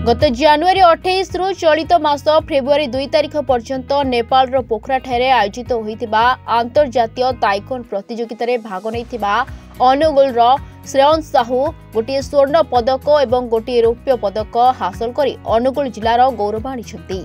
गत जनवरी 28 रु चलित मास फेब्रुआरी 2 तारिख पर्यंत नेपाल पोखराठारे आयोजित होइतिबा अंतर्जातीय ताइकोन प्रतियोगिता भाग नैथिबा अनुगुल श्रेयांश साहू गोटे स्वर्ण पदक और गोटे रौप्य पदक हासिल करी अनुगुल जिलार गौरव आनिछंती।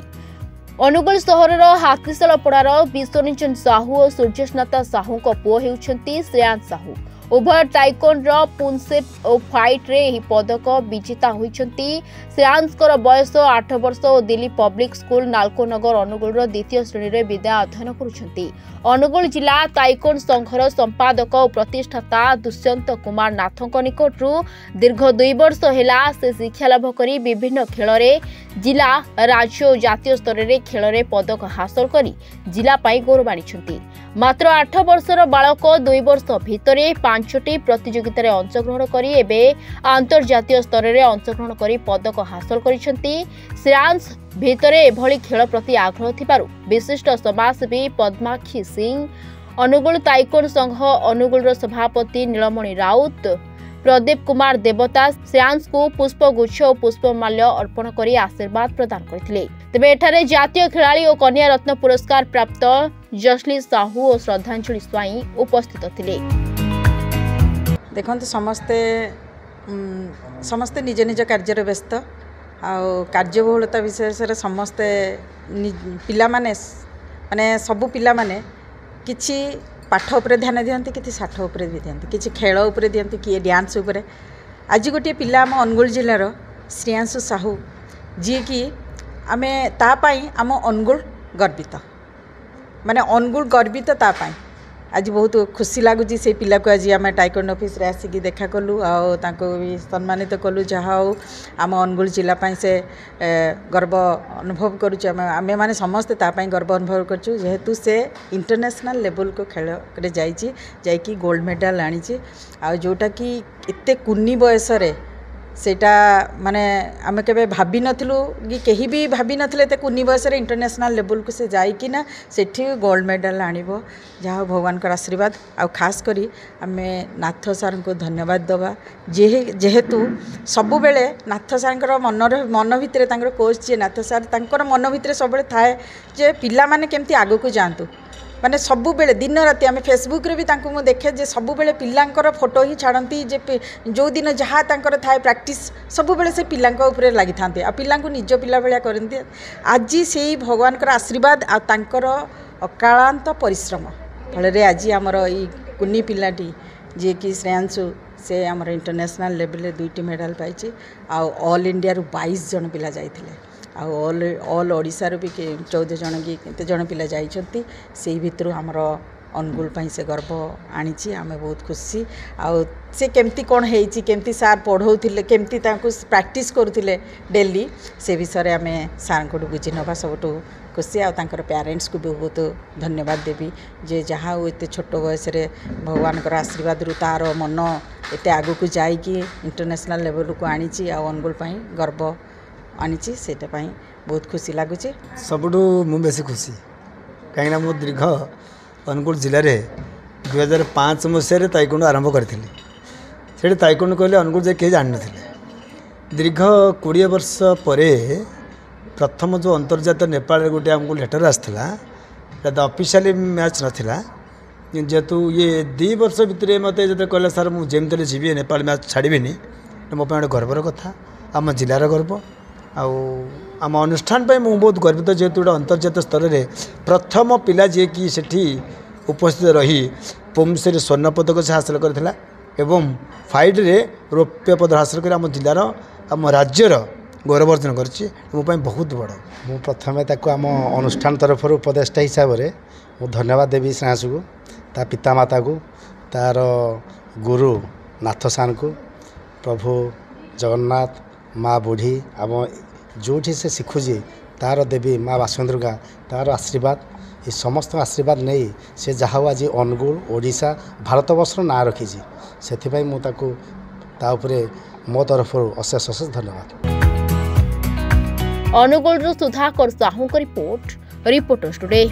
अनुगुल सहर हातीशालपड़ार विश्वरंजन साहू और सूर्यस्नाथ साहू पुओ हेउछंती श्रेयांश साहू। उभय टाइकोन पुनसेप और फाइट रे ही पदक विजेता होइछंती। श्रेयांश बयस 8 वर्ष और दिल्ली पब्लिक स्कूल नालकोनगर अनुगुल द्वितीय श्रेणी रे विद्या अध्ययन करुछंती। अनुगुल जिला ताइकोन संघर संपादक और प्रतिष्ठाता दुष्यंत कुमार नाथक निकटरू दीर्घ 2 वर्ष हेला से शिक्षा लाभ करी विभिन्न खेल जिला राज्य और जातीय स्तर में खेल में पदक हासिल करी जिला पाई गौरव आनिछंती। मात्र 8 वर्षर बालक 2 वर्ष भितर 5टी प्रतियोगितार अंशग्रहण करी एबे अंतर्जातीय स्तर में अंशग्रहण करी पदक हासिल करिसेंती। श्रेयांश भितर एभली खेल प्रति आग्रह थिबारु विशिष्ट समाजसेवी पद्माक्षी सिंह, अनुगुल ताइकोन संघ अनुगुल सभापति नीलमणि राउत, प्रदीप कुमार देवता श्रेयांश को पुष्पगुच्छ और पुष्पमाल्य अर्पण करी आशीर्वाद प्रदान करथिले। तेबे एठारे जातीय खिलाड़ी और कन्या रत्न पुरस्कार प्राप्त जसली साहू और श्रद्धांजलि स्वाई उपस्थित थिले। देखंतु समस्ते निज निज कार्य व्यस्त कार्यबहुलता विशेष समस्ते पिला माने सबु पिला माने किछि पाठ उपरे ध्यान दियंती, किछि साठ उपरे भी दियंती, किछि खेल उपरे दियंती, किए डांस उपरे। आज गोटे पिला आम अनुगुल जिलार श्रेयांश साहू जी की आमे ता पाई आम अनुगुल गर्वित माने अनुगुल गर्वित ता पाई। आज बहुत खुशी लगुच से पिला को आज आम टाइकोन ऑफिस रे आसिक देखा कलु आको भी सम्मानित कलु जहाँ हो आम अनुगुल जिला से गर्व अनुभव करुचे। आमे माने समस्ते तापाई गर्व अनुभव करछु जेहेतु से इंटरनेशनल लेवल को खेल करे जाइकी गोल्ड मेडल आनी आ जोटा कि एते कुन्नी बयस रे सेटा माने आमे केबे भाबी नथिलु कि केही भी भाबी नथिले ते कुन्नी बयस रे इंटरनेशनल लेवल को से जाइकी ना सेठी गोल्ड मेडल आनिबो। जहाँ भगवान का आशीर्वाद आ खास करी आमे नाथ सार को धन्यवाद दबा जेहेतु सबु बेले नाथ सार मन भितर कोच जे नाथ सार तांकर मन भितर सब थाए जे पिला माने केमती आगो को जातु माने सबु बेले दिन राति आमे फेसबुक रे भी तांको मु देखे जे सबु बेले पिलांकर फोटो ही छाड़ती जे जो दिन जहाँ तांकर थाए प्रैक्टिस सबु बेले से पिलांको ऊपर लागि थांते आ पिलांको निज पिला भलिया करंती। आज से भगवान का आशीर्वाद आ तांकर अकालांत परिश्रम फल आज आमर ई कुन्नी पिलाटी जे कि श्रेयांश से आमर इंटरनेशनल लेवल 2टी मेडल पाई आ ऑल इंडिया 22 जन पिला जाइथिले आ ऑल ओडिशा भी 14 जन कि केते जन पिला जाइछंती। से भितर आमर अनुगुल से गर्व आनी आम बहुत खुशी से केमती कौन होती केमती सार पढ़ाऊले केमती प्रैक्टिस करुले डेली से विषय आम सार को बुझी नवा सब खुशी आर पेरेंट्स को भी बहुत धन्यवाद देवी जे जहाँ एत छोट बयस भगवान आशीर्वाद रु तार मन एत आगू को जाइकी इंटरनेशनल लेवल को आनी अनुगुल गर्व आनी से बहुत खुशी लगुच। सबुठ मुझे खुशी कहीं मु दीर्घ अनुगुल जिले में 2005 मसीह ताइकोंडो आरंभ करी से ताइकोंडो कहले अनुगुल जे कहीं जान नथिले। दीर्घ 20 वर्ष पर प्रथम जो अंतर्जातीय नेपाल गोटे आमको लेटर आसाला ऑफिशियली मैच नाला जेहेतु ये 2 वर्ष भितर मत जो कहला सर मुझे जमी जी नेपाल मैच छाड़बी मो गोटे गर्वर कथा आम जिलार गर्व आम अनुष्ठान मु बहुत गर्वित जेहेतु गोटे अंतर्जातीय स्तर में प्रथम पिला जी कि सेठी उपस्थित रही पुमसेर स्वर्ण पदक से हासिल करथिला एवं फाइट रे रौप्य पदक हासिल कर आम जिलार आम राज्यर गौरव अर्जन करछि मोपाई बहुत बड़। मु प्रथमे ताको आम अनुष्ठान तरफ उपदेष्टा हिसाब से मु धन्यवाद देवी श्रेयांश को ता पिता माता को तार गुरु नाथ सार को प्रभु जगन्नाथ माँ बुढ़ी आम जोठी से शिखुची तार देवी माँ वासुदेवका तार आशीर्वाद ये समस्त आशीर्वाद नहीं से जहाँ आज अनुगुल ओडिशा भारतवर्षर ना रखी से मुझे मो तरफ अशेष अशेष धन्यवाद। Angul Sudhakar Sahu reporters today.